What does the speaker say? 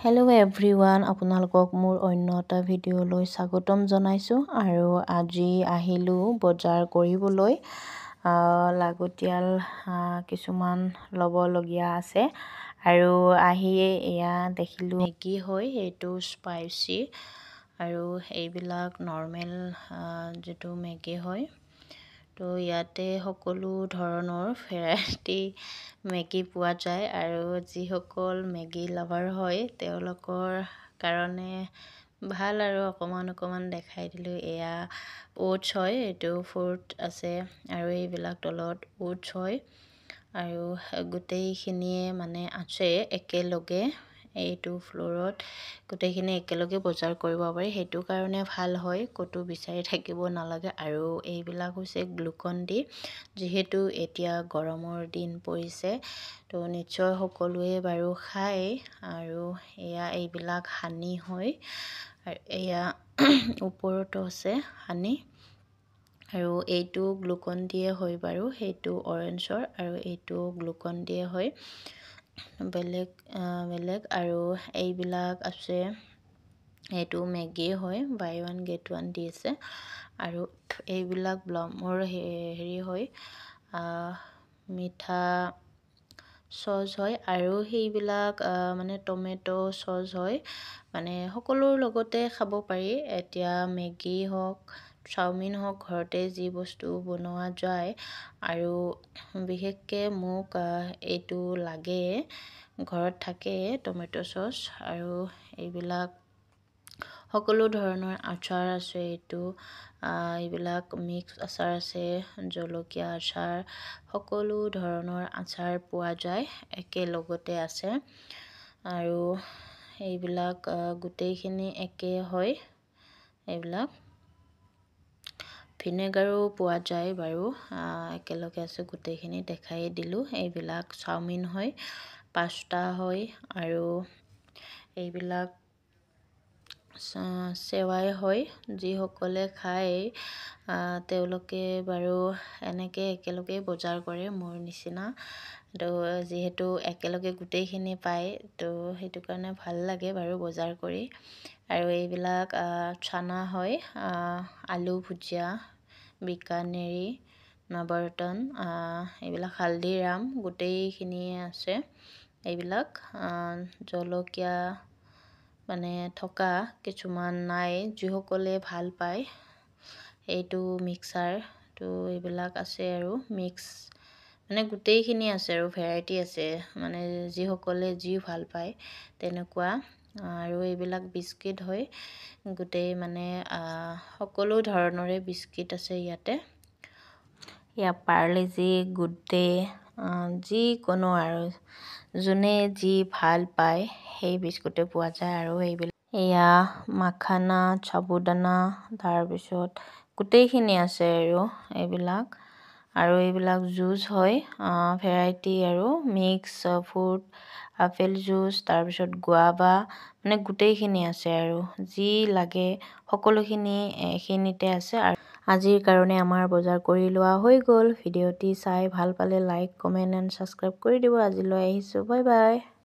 Hello' everyone, আপোনালোকক মোৰ অন্য এটা ভিডিঅ'লৈ স্বাগতম জনাইছোঁ। আৰু আজি আহিলোঁ বজাৰ কৰিবলৈ। লাগতিয়াল কিছুমান ল'বলগীয়া আছে আৰু আহিয়ে এয়া দেখিলোঁ মেগী হয়, এইটো স্পাইচি আৰু এইবিলাক নৰ্মেল যিটো মেগী হয়। তো ইয়াতে সকলো ধৰণৰ ভেৰাইটি মেগী পোৱা যায় আৰু যিসকল মেগী লাভাৰ হয় তেওঁলোকৰ কাৰণে ভাল। আৰু অকণমান দেখাই দিলোঁ, এয়া ওটছ হয়, এইটো ফ্ৰুট আছে আৰু এইবিলাক তলত ওটছ হয় আৰু গোটেইখিনিয়ে মানে আছে একেলগে। এইটো ফ্ল'ৰত গোটেইখিনি একেলগে বজাৰ কৰিব পাৰি, সেইটো কাৰণে ভাল হয়, ক'তো বিচাৰি থাকিব নালাগে। আৰু এইবিলাক হৈছে গ্লুকন ডি, যিহেতু এতিয়া গৰমৰ দিন পৰিছে তো নিশ্চয় সকলোৱে বাৰু খায়। আৰু এয়া এইবিলাক হানি হয় আৰু এয়া ওপৰতো আছে হানি। আৰু এইটো গ্লুকন দিয়ে হয় বাৰু, সেইটো অৰেঞ্জৰ আৰু এইটো গ্লুকন দিয়ে হয়, বেলেগ আৰু এইবিলাক আছে। এইটো মেগী হয়, বাই ওৱান গেট ওৱান দি আছে। আৰু এইবিলাক ব্লামৰ হেৰি হয়, মিঠা চচ হয় আৰু সেইবিলাক মানে টমেটো চচ হয়, মানে সকলোৰ লগতে খাব পাৰি। এতিয়া মেগী হওক, চাওমিন হওক, ঘৰতে যি বস্তু বনোৱা যায়। আৰু বিশেষকৈ মোক এইটো লাগে, ঘৰত থাকে টমেটো চচ। আৰু এইবিলাক সকলো ধৰণৰ আচাৰ আছে, এইবিলাক মিক্স আচাৰ আছে, জলকীয়া আচাৰ, সকলো ধৰণৰ আচাৰ পোৱা যায়, একেলগতে আছে। আৰু এইবিলাক গোটেইখিনি একে হয়। এইবিলাক ভিনেগাৰো পোৱা যায় বাৰু, একেলগে আছে গোটেইখিনি দেখাই দিলোঁ। এইবিলাক চাওমিন হয়, পাস্তা হয় আৰু এইবিলাক চেৱাই হয়। যিসকলে খায় তেওঁলোকে বাৰু এনেকৈ একেলগে বজাৰ কৰে মোৰ নিচিনা। তো যিহেতু একেলগে গোটেইখিনি পায় তো সেইটো কাৰণে ভাল লাগে বাৰু বজাৰ কৰি। আৰু এইবিলাক চানা হয়, আলু ভুজিয়া, বিকানেৰী, নৱৰত্ন, এইবিলাক হালদিৰাম, গোটেইখিনিয়ে আছে। এইবিলাক জলকীয়া মানে থকা কিছুমান নাই, যিসকলে ভাল পায় এইটো মিক্সাৰ। তো এইবিলাক আছে আৰু মিক্স মানে গোটেইখিনি আছে আৰু ভেৰাইটি আছে, মানে যিসকলে যি ভাল পায় তেনেকুৱা। আৰু এইবিলাক বিস্কিট হয়, গোটেই মানে সকলো ধৰণৰে বিস্কিট আছে ইয়াতে। ইয়াত পাৰ্লেজি, গুড ডে, যিকোনো আৰু যোনে যি ভাল পায় সেই বিস্কুটে পোৱা যায়। আৰু এয়া মাখানা, সাবুদানা, তাৰপিছত গোটেইখিনি আছে আৰু এইবিলাক। আৰু এইবিলাক জুচ হয়, ভেৰাইটি আৰু মিক্স ফ্ৰুট, আপেল জুচ, তাৰপিছত গুৱাভা, মানে গোটেইখিনি আছে আৰু যি লাগে সকলোখিনি এইখিনিতে আছে। আৰু আজিৰ কাৰণে আমাৰ বজাৰ কৰি লোৱা হৈ গ'ল। ভিডিঅ'টি চাই ভাল পালে লাইক, কমেণ্ট এণ্ড ছাবস্ক্ৰাইব কৰি দিব। আজিলৈ আহিছোঁ, বাই বাই।